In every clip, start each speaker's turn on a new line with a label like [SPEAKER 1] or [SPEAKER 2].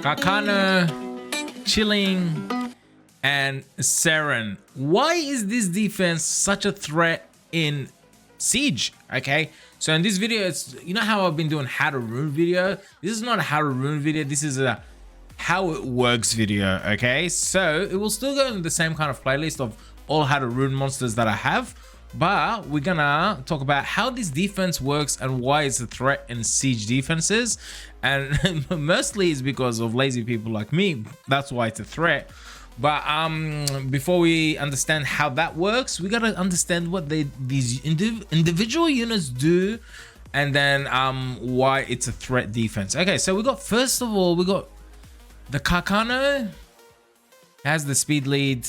[SPEAKER 1] Carcano, Chilling, and Seren. Why is this defense such a threat in Siege? Okay, so in this video, it's, you know how I've been doing how to rune video? This is not a how to rune video, this is a how it works video. Okay, so it will still go in the same kind of playlist of all how to rune monsters that I have, but we're gonna talk about how this defense works and why it's a threat in Siege defenses. And mostly it's because of lazy people like me, that's why it's a threat. But before we understand how that works, we gotta understand what these individual units do, and then why it's a threat defense. Okay, so we got, first of all, we got the Carcano. It has the speed lead.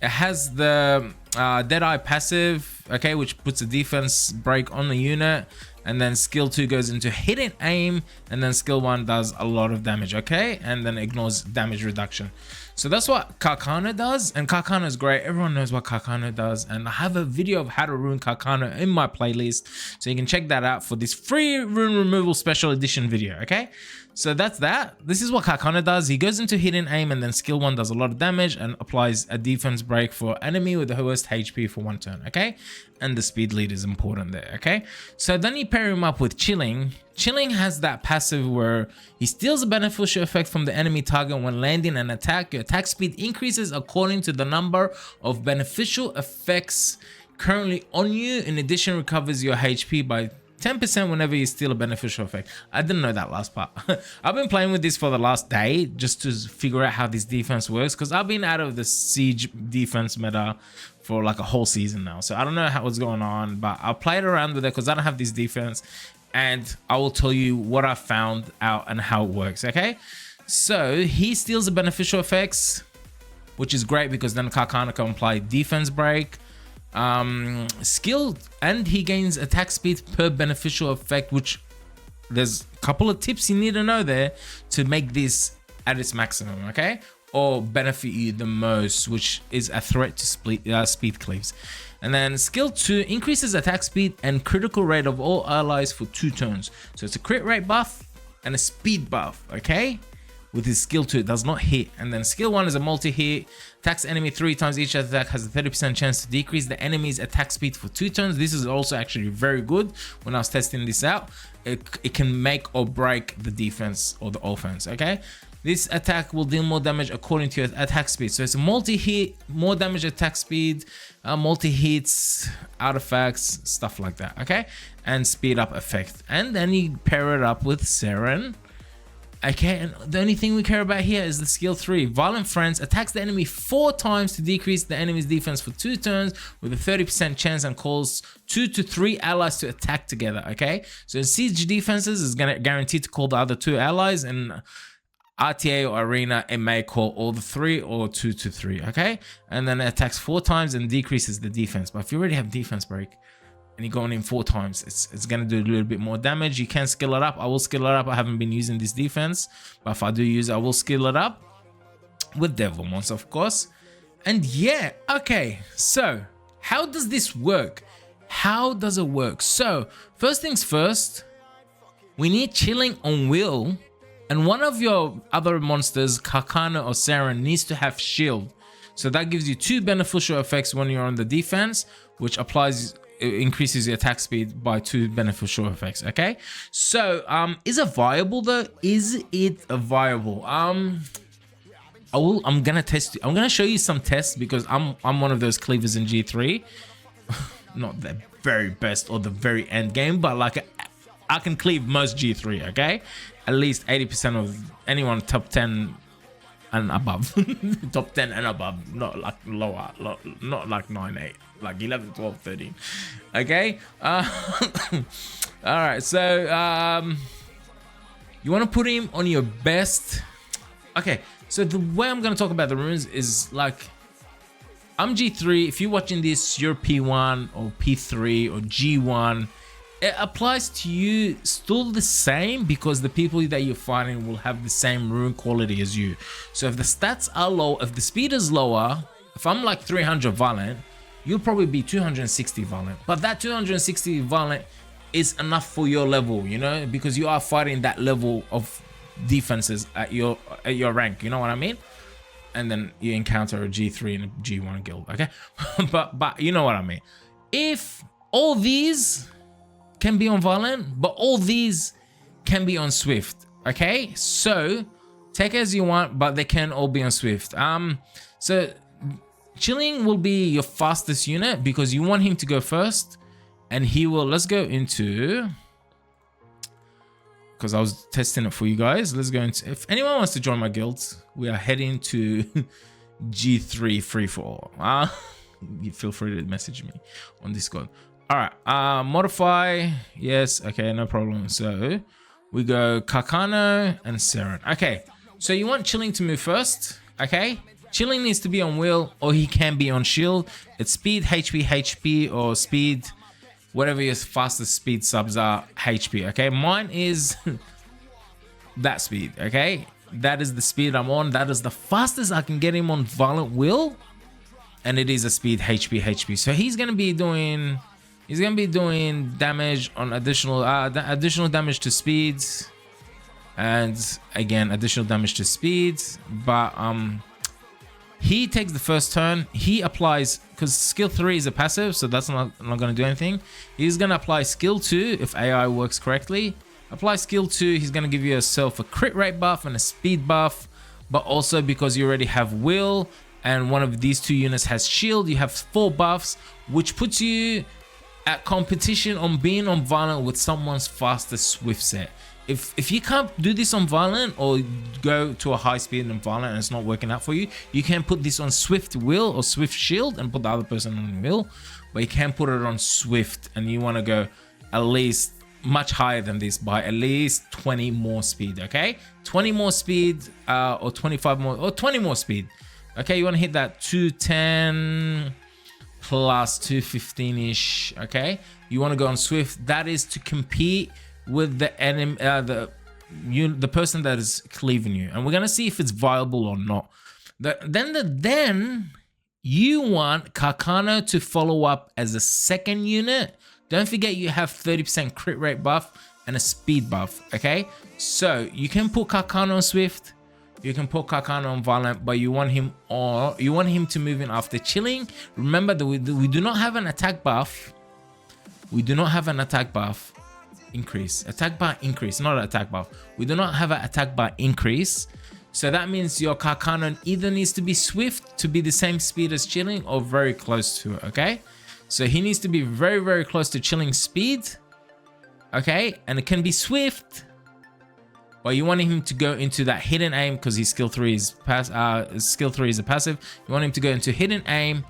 [SPEAKER 1] It has the Deadeye passive, okay, which puts a defense break on the unit, and then skill 2 goes into hidden aim, and then skill 1 does a lot of damage, okay, and then ignores damage reduction. So that's what Carcano does, and Carcano is great. Everyone knows what Carcano does, and I have a video of how to rune Carcano in my playlist, so you can check that out for this free rune removal special edition video. Okay, so that's that. This is what Carcano does. He goes into hidden aim, and then skill 1 does a lot of damage and applies a defense break for enemy with the lowest HP for 1 turn. Okay, and the speed lead is important there. Okay, so then you pair him up with Chilling. Chilling has that passive where he steals a beneficial effect from the enemy target when landing an attack. Your attack speed increases according to the number of beneficial effects currently on you. In addition, recovers your HP by 10% whenever you steal a beneficial effect. I didn't know that last part. I've been playing with this for the last day just to figure out how this defense works, because I've been out of the Siege defense meta for like a whole season now. So I don't know what's going on, but I'll play it around with it because I don't have this defense, and I will tell you what I found out and how it works. Okay, so he steals the beneficial effects, which is great because then Carcano can apply defense break, skill, and he gains attack speed per beneficial effect, which there's a couple of tips you need to know there to make this at its maximum, okay, or benefit you the most, which is a threat to speed cleaves. And then skill 2 increases attack speed and critical rate of all allies for 2 turns. So it's a crit rate buff and a speed buff, okay? With his skill 2, it does not hit. And then skill 1 is a multi-hit, attacks enemy 3 times. Each attack has a 30% chance to decrease the enemy's attack speed for 2 turns. This is also actually very good. When I was testing this out, it can make or break the defense or the offense, okay? This attack will deal more damage according to your attack speed. So it's a multi-hit, more damage attack speed, multi-hits, artifacts, stuff like that, okay? And speed up effect. And then you pair it up with Seren. Okay, and the only thing we care about here is the skill 3. Violent Friends attacks the enemy 4 times to decrease the enemy's defense for 2 turns with a 30% chance, and calls 2 to 3 allies to attack together, okay? So in Siege defenses, is gonna guarantee to call the other 2 allies, and RTA or Arena, it may call all the 3 or 2 to 3, okay? And then it attacks 4 times and decreases the defense. But if you already have defense break and you're going in 4 times, it's gonna do a little bit more damage. You can skill it up. I will skill it up. I haven't been using this defense, but if I do use it, I will skill it up with Devil Monster, of course. And yeah, okay, so how does this work? How does it work? So first things first, we need Chilling on Will, and one of your other monsters, Carcano or Seren, needs to have shield. So that gives you 2 beneficial effects when you're on the defense, which increases your attack speed by 2 beneficial effects, okay? So is it viable though? Is it viable? I'm gonna test you. I'm gonna show you some tests, because I'm one of those cleavers in G3. Not the very best or the very end game, but like I can cleave most G3, okay? At least 80% of anyone top 10 and above. Top 10 and above, not like lower, not like 9, 8, like 11, 12, 13. Okay? All right, so you want to put him on your best. Okay, so the way I'm going to talk about the runes is like, I'm G3. If you're watching this, you're P1 or P3 or G1. It applies to you still the same, because the people that you're fighting will have the same rune quality as you. So if the stats are low, if the speed is lower, if I'm like 300 violent, you'll probably be 260 violent. But that 260 violent is enough for your level, you know, because you are fighting that level of defenses at your rank, you know what I mean? And then you encounter a G3 and a G1 guild, okay? but you know what I mean. If all these can be on violent, but all these can be on swift, okay? So take it as you want, but they can all be on swift. So chilling will be your fastest unit because you want him to go first, and he will. Let's go into, because I was testing it for you guys. Let's go into, if anyone wants to join my guild, we are heading to G3 free for all. You feel free to message me on Discord. All right, modify, yes, okay, no problem. So we go Carcano and Seren. Okay, so you want chilling to move first, okay? Chilling needs to be on wheel, or he can be on shield. It's speed, HP, or speed, whatever your fastest speed subs are, HP, okay? Mine is that speed, okay? That is the speed I'm on. That is the fastest I can get him on violent wheel, and it is a speed HP. So he's gonna be doing damage on additional damage to speeds, and again additional damage to speeds. But he takes the first turn. He applies, because skill 3 is a passive, so that's not gonna do anything. He's gonna apply skill 2 if AI works correctly. Apply skill 2. He's gonna give yourself a crit rate buff and a speed buff, but also because you already have will and one of these two units has shield, you have 4 buffs, which puts you at competition on being on violent with someone's fastest swift set. If you can't do this on violent, or go to a high speed and violent and it's not working out for you, you can put this on swift will or swift shield and put the other person on will, but you can put it on swift, and you want to go at least much higher than this by at least 20 more speed, okay? 20 more speed, or 25 more, or 20 more speed, okay? You want to hit that 210 plus 215-ish, okay? You want to go on swift. That is to compete with the enemy, the person that is cleaving you, and we're gonna see if it's viable or not. Then you want Carcano to follow up as a second unit. Don't forget you have 30% crit rate buff and a speed buff, okay? So you can put Carcano on swift, you can put Carcano on violent, but you want him to move in after chilling. Remember that we do not have an attack buff. We do not have an attack buff increase. Attack bar increase, not an attack buff. We do not have an attack bar increase. So that means your Carcano either needs to be swift to be the same speed as chilling, or very close to it, okay? So he needs to be very, very close to chilling speed, okay? And it can be swift, but you want him to go into that hidden aim because his skill 3 is a passive. You want him to go into hidden aim,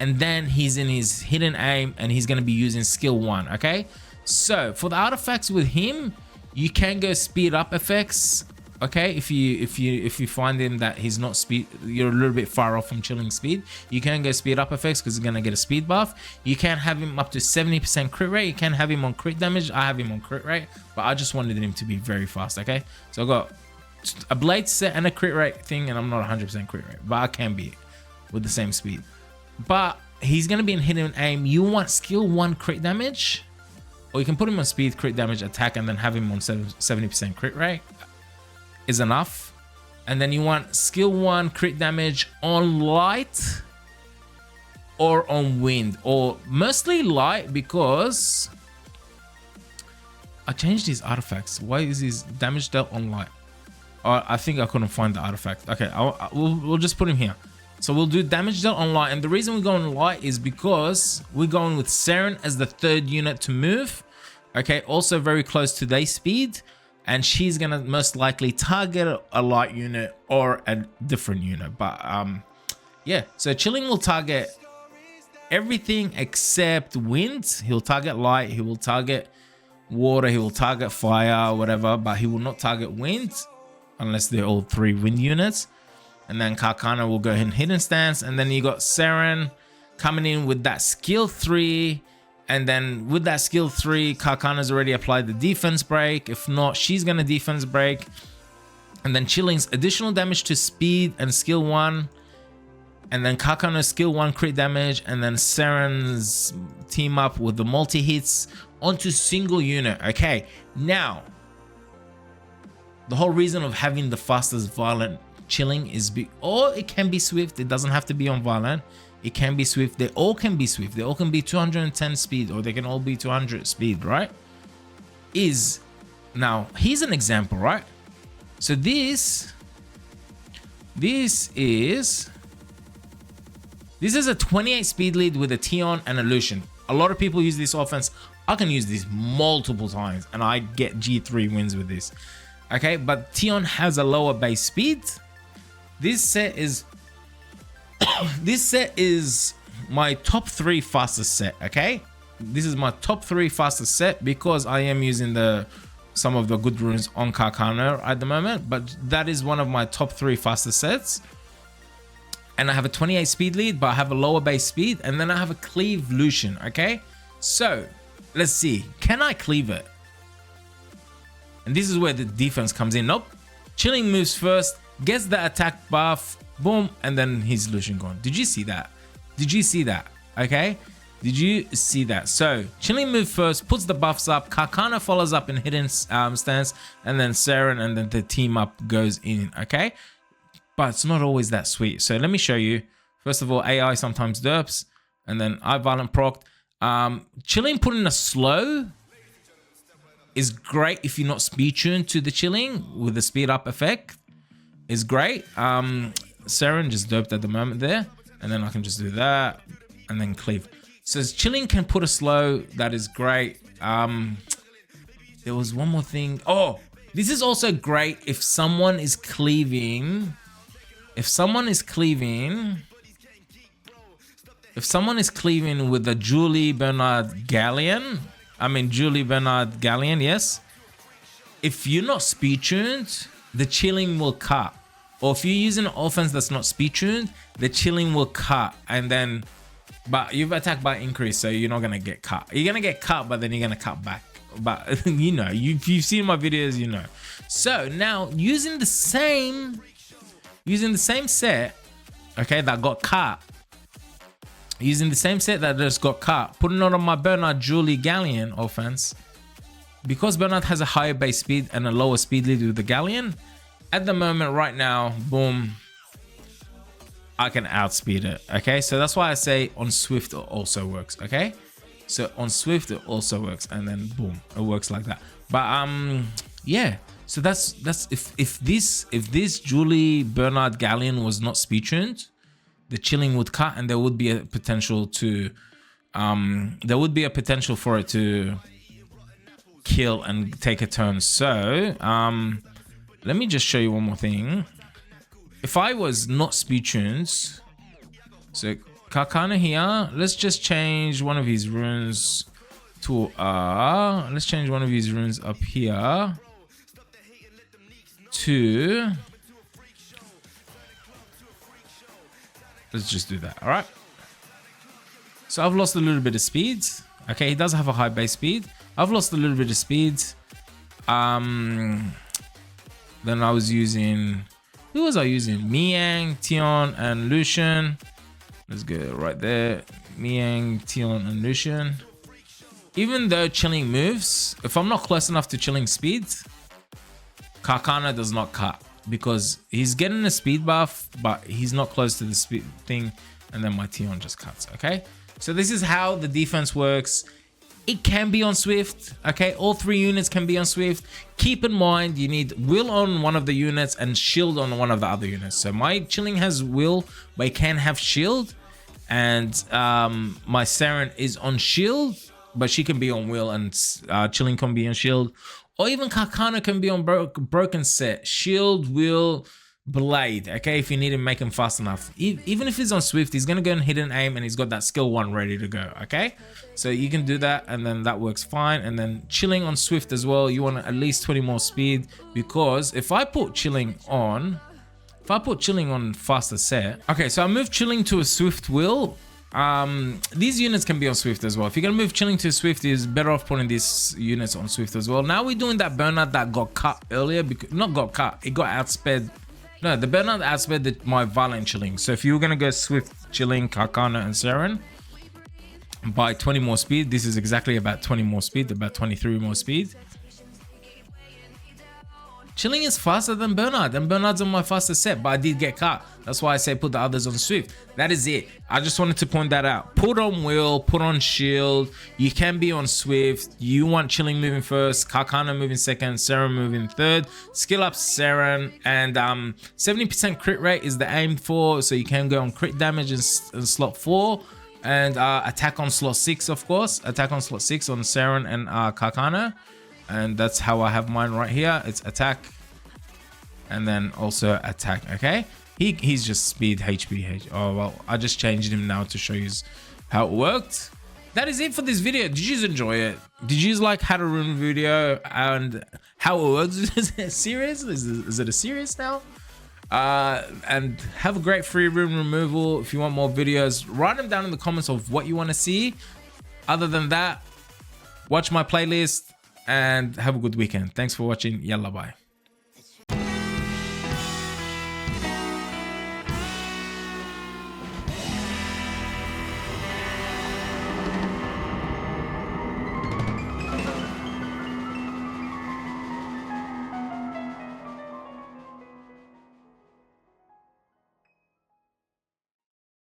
[SPEAKER 1] and then he's in his hidden aim and he's going to be using skill 1, okay? So for the artifacts with him, you can go speed up effects, okay? If you find him that he's not speed, you're a little bit far off from chilling speed, you can go speed up effects because he's gonna get a speed buff. You can have him up to 70% crit rate. You can have him on crit damage. I have him on crit rate, but I just wanted him to be very fast, okay? So I got a blade set and a crit rate thing, and I'm not 100% crit rate, but I can be with the same speed. But he's gonna be in hidden aim. You want skill 1 crit damage, or you can put him on speed, crit damage, attack, and then have him on 70% crit rate is enough. And then you want skill 1 crit damage on light or on wind, or mostly light, because I changed his artifacts. Why is his damage dealt on light? I think I couldn't find the artifact. Okay, we'll just put him here. So we'll do damage dealt on light, and the reason we're going light is because we're going with Seren as the 3rd unit to move, okay? Also very close to their speed, and she's gonna most likely target a light unit or a different unit. But yeah, so chilling will target everything except wind. He'll target light, he will target water, he will target fire, whatever, but he will not target wind unless they're all 3 wind units. And then Carcano will go in hidden stance, and then you got Seren coming in with that skill 3, and then with that skill 3, Carcano's already applied the defense break. If not, she's gonna defense break, and then chilling's additional damage to speed and skill 1, and then Carcano's skill 1 crit damage, and then Seren's team up with the multi hits onto single unit. Okay, now The whole reason of having the fastest violent chilling is or it can be swift. It doesn't have to be on violent. It can be swift. They all can be swift. They all can be 210 speed, or they can all be 200 speed, right? Now here's an example, right? So this is a 28 speed lead with a Tion and a Lucian. A lot of people use this offense. I can use this multiple times and I get G3 wins with this. Okay, but Tion has a lower base speed. This set is my top 3 fastest set. Okay, this is my top 3 fastest set because I am using some of the good runes on Carcano at the moment, but that is one of my top 3 fastest sets. And I have a 28 speed lead, but I have a lower base speed, and then I have a cleave Lucian. Okay, so let's see, can I cleave it? And this is where the defense comes in. Nope. Chilling moves first, gets the attack buff, boom, and then his Lucian gone. Did you see that? Did you see that? Okay, did you see that? So Chilling moves first, puts the buffs up, Carcano follows up in hidden stance, and then Seren, and then the team up goes in. Okay, but it's not always that sweet. So let me show you. First of all, AI sometimes derps, and then I violent proc. Chilling put in a slow is great if you're not speed tuned to the Chilling with the speed up effect. Is great. Seren just derped at the moment there, and then I can just do that and then cleave. So Chilling can put a slow, that is great. There was one more thing. Oh, this is also great if someone is cleaving. If someone is cleaving with the Julie Bernard Galleon, yes. If you're not speed tuned, the Chilling will cut. Or if you're using an offense that's not speed tuned, the Chilling will cut, and then, but you've attacked by increase, so you're not gonna get cut. You're gonna get cut, but then you're gonna cut back. But you know, you've seen my videos, you know. So now using the same set, okay, that got cut. Using the same set that just got cut, putting it on my Bernard Julie Galleon offense, because Bernard has a higher base speed and a lower speed lead with the Galleon. At the moment, right now, boom, I can outspeed it. Okay, so that's why I say on Swift it also works. Okay, so on Swift it also works, and then boom, it works like that. But yeah. So that's if this Julie Bernard Galleon was not speed tuned, the Chilling would cut, and there would be a potential to for it to kill and take a turn. So let me just show you one more thing. If I was not speed tuned, so Carcano here, let's just change one of his runes to let's change one of his runes up here to, let's just do that. All right, so I've lost a little bit of speed. Okay, he does have a high base speed. I've lost a little bit of speed. Then I was using, who was I using? Miang, Tion, and Lucian. Let's go right there. Miang, Tion, and Lucian. Even though Chilling moves, if I'm not close enough to Chilling speed, Carcano does not cut, because he's getting a speed buff, but he's not close to the speed thing, and then my Tion just cuts. Okay, so this is how the defense works. It can be on Swift. Okay, all 3 units can be on Swift. Keep in mind, you need will on one of the units and shield on one of the other units. So my Chilling has will, but it can have shield, and my Seren is on shield, but she can be on will, and Chilling can be on shield. Or even Carcano can be on broken set, shield, will, blade. Okay, if you need to make him fast enough. Even if he's on Swift, he's gonna go and hidden aim, and he's got that skill 1 ready to go. Okay, so you can do that, and then that works fine. And then Chilling on Swift as well, you want at least 20 more speed, because if I put Chilling on faster set. Okay, so I moved Chilling to a Swift will. These units can be on Swift as well. If you're gonna move Chilling to Swift, is better off putting these units on Swift as well. Now we're doing that Bernard that got cut earlier, because not got cut, it got outsped. No, the Bernard outsped my violent Chilling. So if you were gonna go Swift, Chilling, Carcano, and Seren by 20 more speed, this is exactly about 20 more speed, about 23 more speed. Chilling is faster than Bernard, and Bernard's on my fastest set, but I did get cut. That's why I say put the others on Swift. That is it. I just wanted to point that out. Put on Will, put on Shield. You can be on Swift. You want Chilling moving first, Carcano moving second, Seren moving third. Skill up Seren, and 70% crit rate is the aim for, so you can go on crit damage in slot 4. And attack on slot 6, of course. Attack on slot 6 on Seren and Carcano. And that's how I have mine right here. It's attack and then also attack. Okay, he's just speed HP. Oh well, I just changed him now to show you how it worked. That is it for this video. Did you enjoy it? Did you like how to rune video and how it works? Is it serious? Is it a serious now? And have a great free rune removal. If you want more videos, write them down in the comments of what you want to see. Other than that, watch my playlist and have a good weekend. Thanks for watching. Yalla, bye.